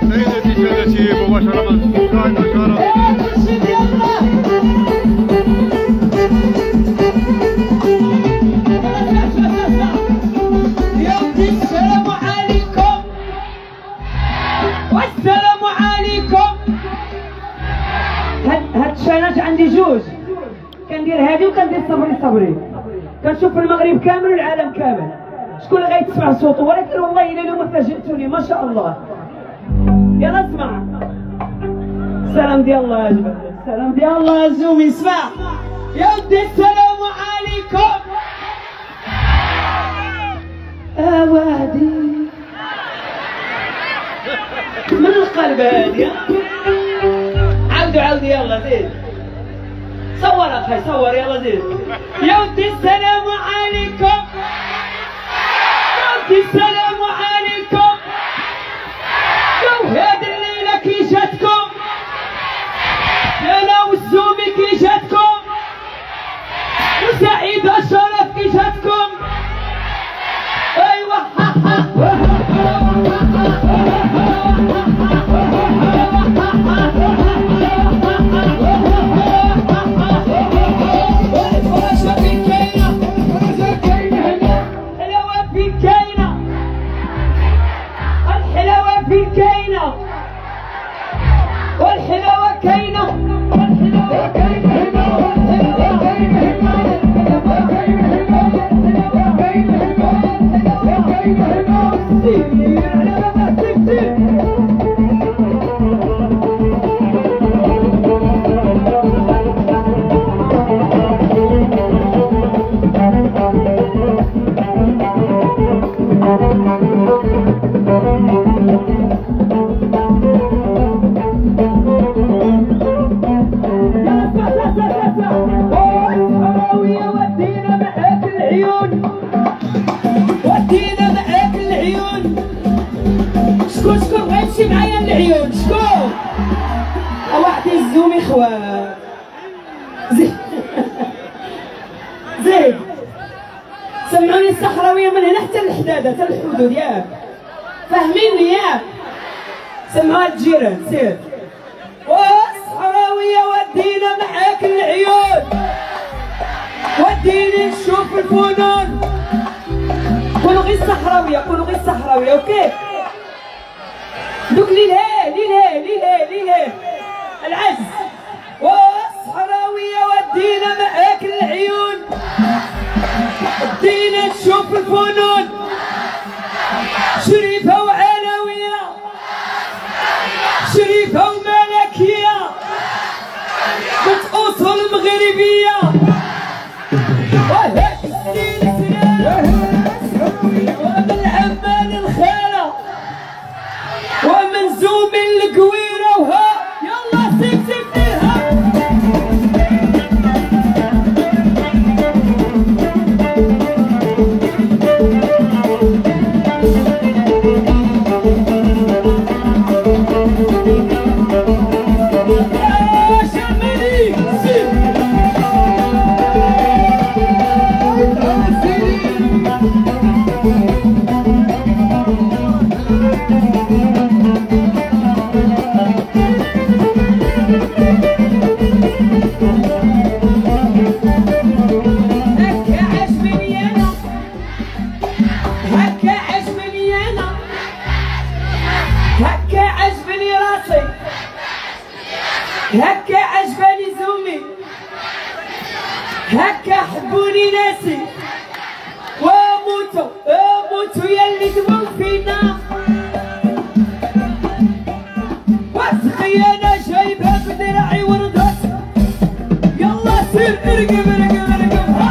سيدتي سادتي مباشرة من السلطان نشارة. السلام عليكم والسلام عليكم. هاد الشناج عندي جوج، كندير هادي وكندير صبري. كنشوف المغرب كامل والعالم كامل. شكون اللي غيتسمع صوته؟ ولكن والله الا اليوم فاجئتوني ما شاء الله. يلا اسمع. السلام ديال الله اجمل، السلام ديال الله زومي. اسمع يا ودي السلام عليكم. وادي من القلب هادي. عاودوا يلا زيد. صور اخي صور يلا زيد. يا ودي السلام عليكم، يا ودي السلام عليكم. لو هذه الليله كي جاتكم انا والزومي كي جاتكم وسعيده الشرف كي جاتكم. ايوه والحلاوة كاينة شكون غيمشي معايا للعيون؟ شكون؟ واحد الزومي خوات. زيد سمعوني الصحراويه من هنا حتى للحداده حتى للحدود ياك فاهميني ياك؟ سمعوها الجيران. سير والصحراويه ودينا معاك للعيون، وديني نشوف الفنون. قولوا غير الصحراويه، قولوا غير الصحراويه. اوكي دوك ليه العز. والصحراويه ودينا معاك العيون، ودينا نشوف الفنون. شريفه وعلويه، شريفه وملكيه، بنت اصول مغربيه. وهاك السلسله ومن العمان الخاله ومن زوم القويره. وها يلا سيب فيها. هكا عجباني زومي، هكا حبوني ناسي. وموتوا ياللي دموا فينا. واسقي انا جايبها بدراعي وردات. يلا سير ارقب ها.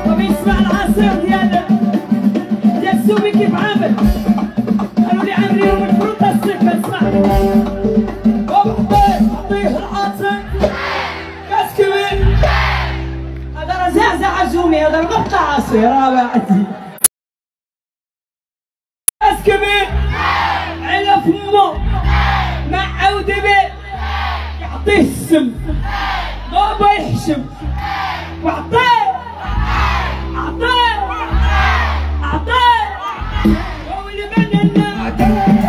طب اسمع العصير ديال الزومي كيف عامل. قالوا لي عاملين الفروطه السكه. اسمع كاسكمي هذا راه زعزع الجومي هذا المقطع عصير راه واعدي كاسكمي على فمو مع عودة بيه يعطيه السم ضربه يحشم وعطيه وولي مننا يلا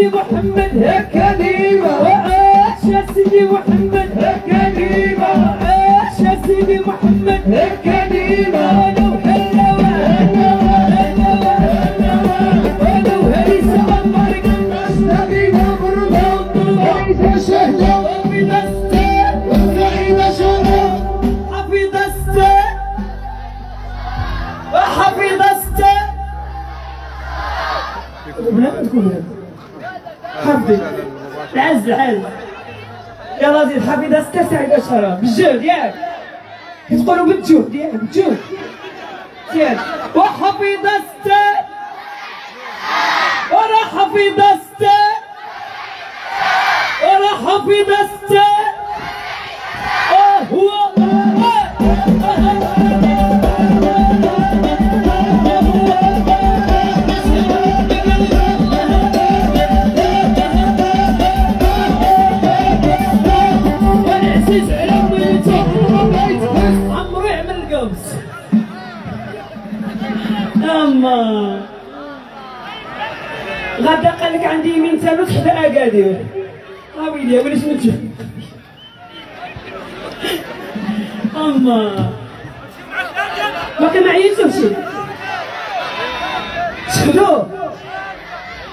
محمد هكليمة وعاش يا سيدي محمد هكليمة وعاش يا سيدي محمد هكليمة ولو هلوى ولو هريسة عمرك نستقيم برمض وليس شهدة وفي دستة وسعيد شهدة حفظ دستة وحفظ دستة بلا تقول حفظي العز يلا زيد حفظ استسعد اشهر بالجهد ياك تقولوا بالجهد ياك بالجهد زيد وحفظ ورا حفظ ورا حفظ هو عمرو يعمل القبس اما غدا قال لك عندي يمين ثالث حدا اكادير ويلي ويلي شنو تشوف اما ما كان معيش شي شنو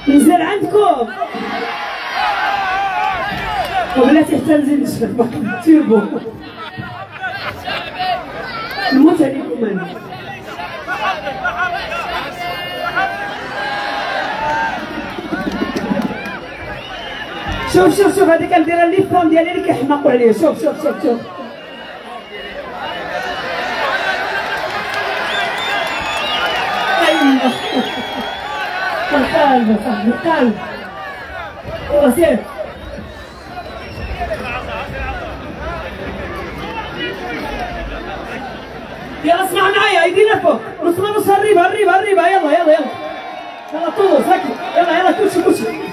نزل عندكم وبلاتي حتى نزيد نشرب باقي تيربو نموت عليكم انا شوف هذيك نديرها لي فون ديالي اللي كيحماقوا عليا شوف ايوا بالقلب صاحبي بالقلب وسير يلا اسمع معايا ايدينا فوق نص الريبه يلا طول ساكت يلا كلشي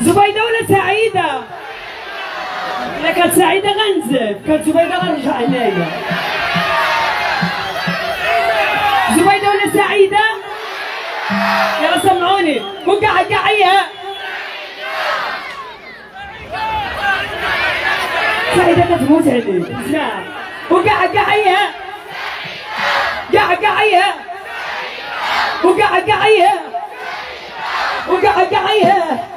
زبيدة ولا سعيدة؟ إلا كانت سعيدة غنزف، كانت زبيدة غنرجع هنايا. زبيدة ولا سعيدة؟ يلا سمعوني، وقع قعيها. سعيدة كتموت عليك، اسمع. وقع قعيها. قع قعيها. وقع قعيها. وقع قعيها.